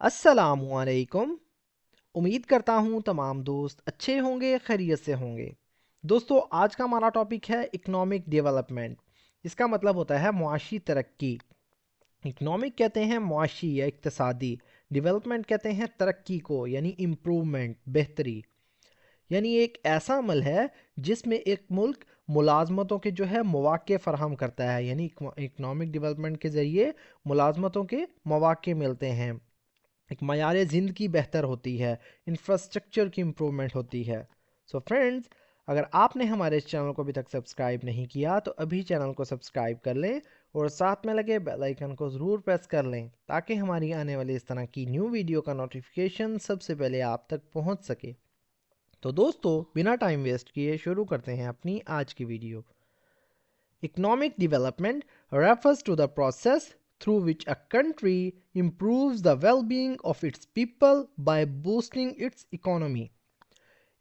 السلام علیکم۔ امید کرتا ہوں تمام دوست اچھے ہوں گے، خیریت سے ہوں گے۔ دوستو، آج کا ہمارا ٹاپک ہے اکنامک ڈیولپمنٹ۔ اس کا مطلب ہوتا ہے معاشی ترقی۔ اکنامک کہتے ہیں معاشی یا اقتصادی، ڈیولپمنٹ کہتے ہیں ترقی کو، یعنی امپرومنٹ، بہتری۔ یعنی ایک ایسا عمل ہے جس میں ایک ملک ملازمتوں کے جو ہے مواقع فراہم کرتا ہے، یعنی اکنامک ڈیولپمنٹ کے ذریعے ملازمتوں کے مواقع ملتے ہیں، ایک معیار زندگی بہتر ہوتی ہے، انفراسٹرکچر کی امپرومنٹ ہوتی ہے۔ سو فرینڈز، اگر آپ نے ہمارے اس چینل کو ابھی تک سبسکرائب نہیں کیا تو ابھی چینل کو سبسکرائب کر لیں اور ساتھ میں لگے بیل آئیکن کو ضرور پریس کر لیں تاکہ ہماری آنے والی اس طرح کی نیو ویڈیو کا نوٹیفیکیشن سب سے پہلے آپ تک پہنچ سکے۔ تو دوستو، بنا ٹائم ویسٹ کیے شروع کرتے ہیں اپنی آج کی video. Economic development refers to the process through which a country improves the well-being of its people by boosting its economy.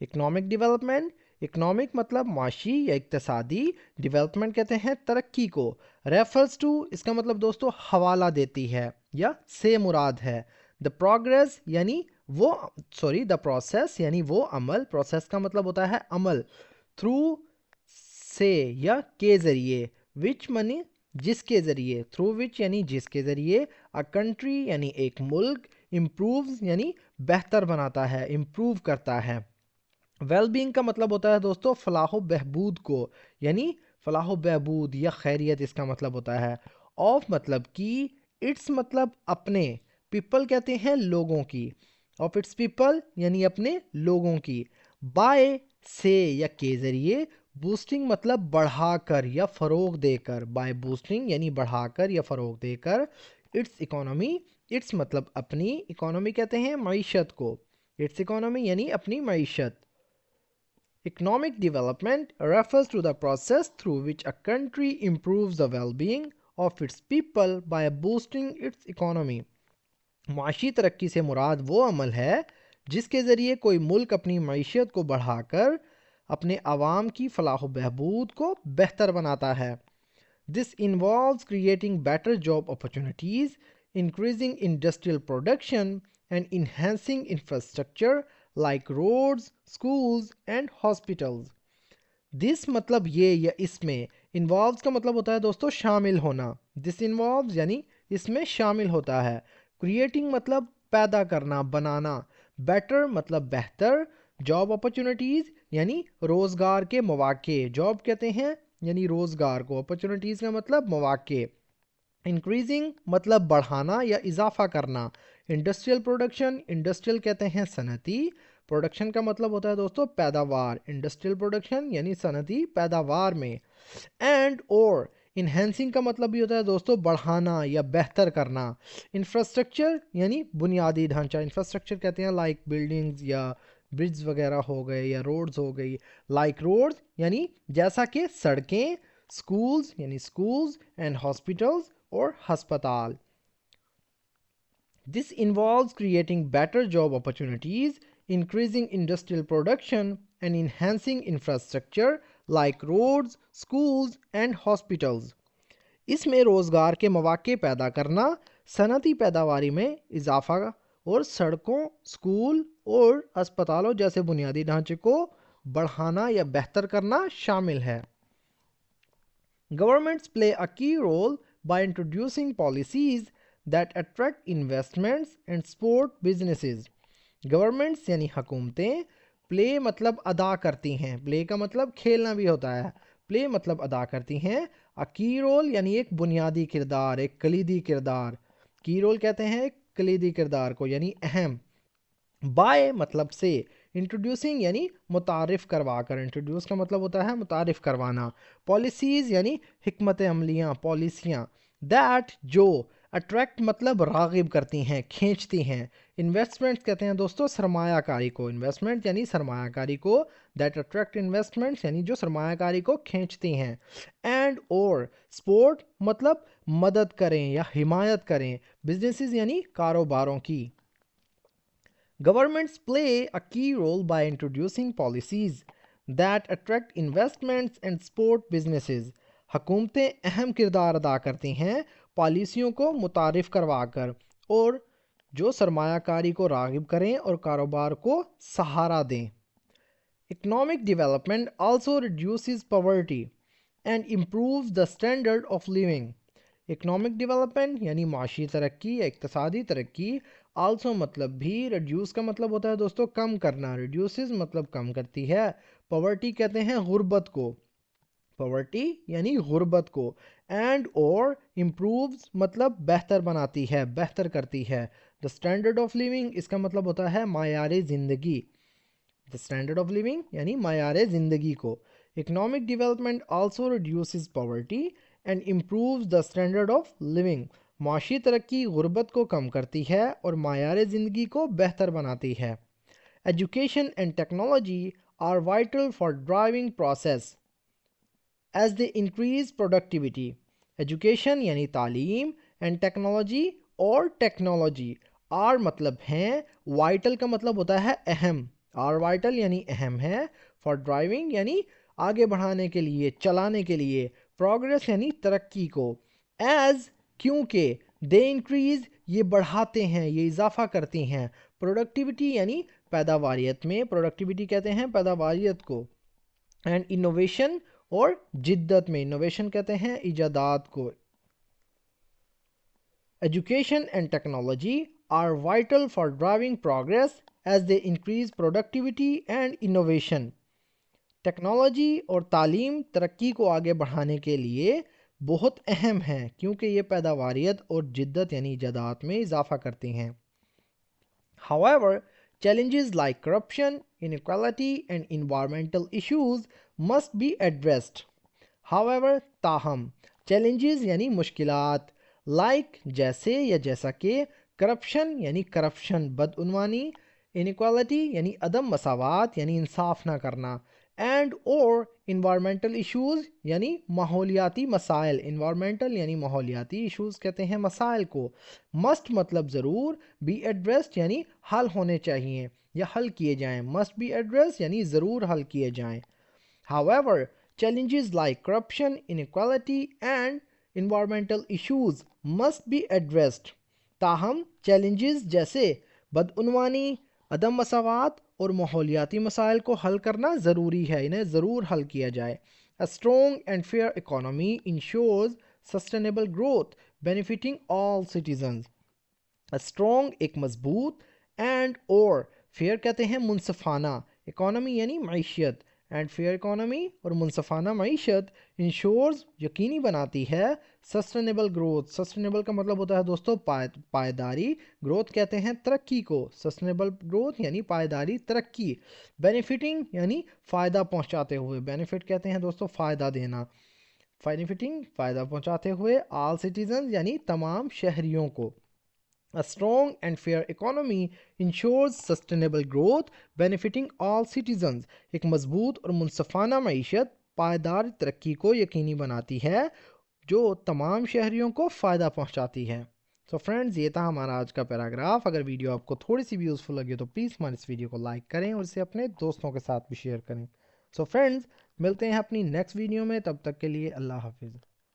Economic development، economic مطلب معاشی یا اقتصادی، development کہتے ہیں ترقی کو، refers to اس کا مطلب دوستو حوالہ دیتی ہے یا سے مراد ہے، the progress یعنی وہ the process یعنی وہ عمل، process کا مطلب ہوتا ہے عمل، through سے یا کے ذریعے، وچ منی جس کے ذریعے، تھرو وچ یعنی جس کے ذریعے، a کنٹری یعنی ایک ملک، امپرووز یعنی بہتر بناتا ہے، امپروو کرتا ہے۔ ویل بینگ کا مطلب ہوتا ہے دوستو فلاح و بہبود کو، یعنی فلاح و بہبود یا خیریت اس کا مطلب ہوتا ہے۔ آف مطلب کی، اٹس مطلب اپنے، پیپل کہتے ہیں لوگوں کی، آف اٹس پیپل یعنی اپنے لوگوں کی، بائے سے یا کے ذریعے، بوسٹنگ مطلب بڑھا کر یا فروغ دے کر، بائی بوسٹنگ یعنی بڑھا کر یا فروغ دے کر، اٹس اکانومی، اٹس مطلب اپنی، اکانومی کہتے ہیں معیشت کو، اٹس اکانومی یعنی اپنی معیشت۔ Economic development refers to the process through which a country improves the well-being of its people by boosting its economy. معاشی ترقی سے مراد وہ عمل ہے جس کے ذریعے کوئی ملک اپنی معیشت کو بڑھا کر اپنے عوام کی فلاح و بہبود کو بہتر بناتا ہے۔ This involves creating better job opportunities, increasing industrial production, and enhancing infrastructure like roads, schools, and hospitals. This مطلب یہ یا اس میں، involves کا مطلب ہوتا ہے دوستو شامل ہونا، this involves یعنی اس میں شامل ہوتا ہے، creating مطلب پیدا کرنا، بنانا، better مطلب بہتر، job opportunities یعنی روزگار کے مواقع، job کہتے ہیں یعنی روزگار کو، opportunities کا مطلب مواقع، انکریزنگ مطلب بڑھانا یا اضافہ کرنا، انڈسٹریل پروڈکشن، انڈسٹریل کہتے ہیں صنعتی، پروڈکشن کا مطلب ہوتا ہے دوستو پیداوار، انڈسٹریل پروڈکشن یعنی صنعتی پیداوار میں، اینڈ اور انہینسنگ کا مطلب بھی ہوتا ہے دوستو بڑھانا یا بہتر کرنا، انفراسٹرکچر یعنی بنیادی ڈھانچہ، انفراسٹرکچر کہتے ہیں لائک بلڈنگز یا برجز وغیرہ ہو گئے یا روڈز ہو گئی، لائک روڈز یعنی جیسا کہ سڑکیں، schools یعنی schools and hospitals اور ہسپتال۔ This involves creating better job opportunities, increasing industrial production, and enhancing infrastructure like roads, schools, and hospitals. اس میں روزگار کے مواقع پیدا کرنا، صنعتی پیداواری میں اضافہ اور سڑکوں، اسکول اور اسپتالوں جیسے بنیادی ڈھانچے کو بڑھانا یا بہتر کرنا شامل ہے۔ Governments play a key role by introducing policies that attract investments and support businesses. Governments یعنی حکومتیں، play مطلب ادا کرتی ہیں، play کا مطلب کھیلنا بھی ہوتا ہے، play مطلب ادا کرتی ہیں، a key role یعنی ایک بنیادی کردار، ایک کلیدی کردار، key role کہتے ہیں ایک کلیدی کردار کو یعنی اہم، by مطلب سے، انٹروڈیوسنگ یعنی متعارف کروا کر، انٹروڈیوس کا مطلب ہوتا ہے متعارف کروانا، پالیسیز یعنی حکمت عملیاں، پالیسیاں، دیٹ جو، اٹریکٹ مطلب راغب کرتی ہیں، کھینچتی ہیں، انویسٹمنٹ کہتے ہیں دوستو سرمایہ کاری کو، انویسٹمنٹ یعنی سرمایہ کاری کو، دیٹ اٹریکٹ انویسٹمنٹ یعنی جو سرمایہ کاری کو کھینچتی ہیں، اینڈ اور سپورٹ مطلب مدد کریں یا حمایت کریں، بزنسز یعنی کاروباروں کی۔ Governments play a key role by introducing policies that attract investments and support businesses. حکومتیں اہم کردار ادا کرتی ہیں پالیسیوں کو متعارف کروا کر اور جو سرمایہ کاری کو راغب کریں اور کاروبار کو سہارا دیں۔ Economic development also reduces poverty and improves the standard of living. Economic development یعنی معاشی ترقی یا اقتصادی ترقی، آلسو مطلب بھی، ریڈیوس کا مطلب ہوتا ہے دوستو کم کرنا، ریڈیوسز مطلب کم کرتی ہے، پاورٹی کہتے ہیں غربت کو، پاورٹی یعنی غربت کو، اینڈ اور امپرووز مطلب بہتر بناتی ہے، بہتر کرتی ہے، دا اسٹینڈرڈ آف لیونگ اس کا مطلب ہوتا ہے معیار زندگی، دا اسٹینڈرڈ آف لیونگ یعنی معیار زندگی کو۔ Economic development also reduces poverty and improves the standard of living, معاشی ترقی غربت کو کم کرتی ہے اور معیار زندگی کو بہتر بناتی ہے۔ Education and technology are vital for driving process as they increase productivity. Education یعنی تعلیم، اینڈ ٹیکنالوجی اور ٹیکنالوجی، آر مطلب ہیں، وائٹل کا مطلب ہوتا ہے اہم، آر وائٹل یعنی اہم ہے، فار ڈرائیونگ یعنی آگے بڑھانے کے لیے، چلانے کے لیے، پروگریس یعنی ترقی کو، ایز کیونکہ، دے انکریز یہ بڑھاتے ہیں، یہ اضافہ کرتی ہیں، پروڈکٹیوٹی یعنی پیداواریت میں، پروڈکٹیوٹی کہتے ہیں پیداواریت کو، اینڈ انوویشن اور جدت میں، انوویشن کہتے ہیں ایجادات کو۔ Education and technology are vital for driving progress as they increase productivity and innovation. Technology اور تعلیم ترقی کو آگے بڑھانے کے لیے بہت اہم ہیں کیونکہ یہ پیداواریت اور جدت یعنی ایجادات میں اضافہ کرتی ہیں۔ However, challenges like corruption, inequality and environmental issues must be addressed. However, تاہم، challenges یعنی مشکلات، like جیسے یا جیسا کہ، corruption یعنی کرپشن بدعنوانی، inequality یعنی عدم مساوات یعنی انصاف نہ کرنا، اینڈ اور انوائرمنٹل ایشوز یعنی ماحولیاتی مسائل، انوائرمنٹل یعنی ماحولیاتی، ایشوز کہتے ہیں مسائل کو، مسٹ مطلب ضرور، بی ایڈریسڈ یعنی حل ہونے چاہیے یا حل کیے جائیں، مسٹ بی ایڈریس یعنی ضرور حل کیے جائیں۔ However, challenges like corruption, inequality and environmental issues must be addressed. تاہم چیلنجز جیسے بدعنوانی، عدم مساوات اور ماحولیاتی مسائل کو حل کرنا ضروری ہے، انہیں ضرور حل کیا جائے۔ A strong and fair economy ensures sustainable growth benefiting all citizens. A strong ایک مضبوط، اینڈ اور فیئر کہتے ہیں منصفانہ، اکانومی یعنی معیشت، اینڈ فیئر اکانومی اور منصفانہ معیشت، انشورز یقینی بناتی ہے، سسٹینیبل گروتھ، سسٹینیبل کا مطلب ہوتا ہے دوستو پائیداری، گروتھ کہتے ہیں ترقی کو، سسٹینیبل گروتھ یعنی پائیداری ترقی، بینیفٹنگ یعنی فائدہ پہنچاتے ہوئے، بینیفٹ کہتے ہیں دوستو فائدہ دینا، بینیفٹنگ فائدہ پہنچاتے ہوئے، آل سٹیزنز یعنی تمام شہریوں کو۔ A strong and fair economy ensures sustainable growth benefiting all citizens. ایک مضبوط اور منصفانہ معیشت پائیدار ترقی کو یقینی بناتی ہے جو تمام شہریوں کو فائدہ پہنچاتی ہے۔ So friends، یہ تھا ہمارا آج کا پیراگراف۔ اگر ویڈیو آپ کو تھوڑی سی بھی یوزفل لگے تو پلیز ہمارے اس ویڈیو کو لائک کریں اور اسے اپنے دوستوں کے ساتھ بھی شیئر کریں۔ So friends، ملتے ہیں اپنی نیکسٹ ویڈیو میں، تب تک کے لیے اللہ حافظ۔